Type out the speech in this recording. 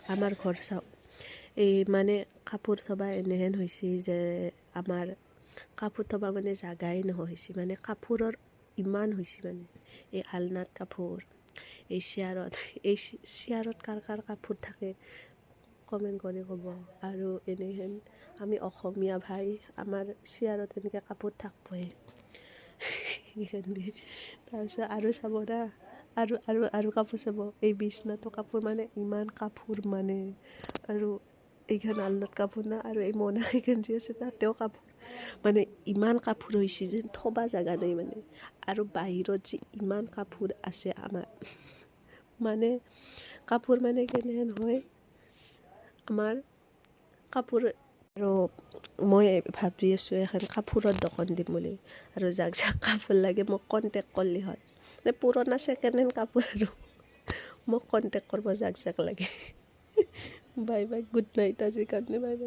আমাৰ ঘৰ চাওক, এই মানে কাপোৰ থবা এনেহেন হৈছে যে আমাৰ কাপোৰ থবা মানে জাগাই নহৈছে, মানে কাপোৰৰ ইমান হৈছে মানে এই আলনাত কাপোৰ, এই চেয়াৰত কাৰ কাৰ কাপোৰ থাকে কমেণ্ট কৰি ক'ব। আৰু এনেহেন আমি অসমীয়া ভাই, আমাৰ চেয়াৰত এনেকৈ কাপোৰ থাকবই। তাৰপিছত আৰু চাব না, আৰু কাপোৰ চাব, এই বিছনাটো কাপোৰ মানে ইমান কাপোৰ মানে, আৰু এইখন আলনাত কাপোৰ না, আৰু এই মনা এইখন যি আছে তাতেও কাপোৰ, মানে ইমান কাপোৰ হৈছে যেন থবা জাগা নাই মানে। আৰু বাহিৰত যে ইমান কাপোৰ আছে আমাৰ, মানে কাপোৰ মানে কেনেহেন হয় আমাৰ কাপোৰ। আৰু মই ভাবি আছোঁ এখন কাপোৰৰ দোকান দিম বুলি, আৰু যাক কাপোৰ লাগে মোক কণ্টেক্ট কৰিলে হ'ল, মানে পুৰণা ছেকেণ্ড হেণ্ড কাপোৰ, আৰু মোক কণ্টেক্ট কৰিব যাক লাগে। বাই বাই, গুড নাইট আজিৰ কাৰণে, বাই বাই।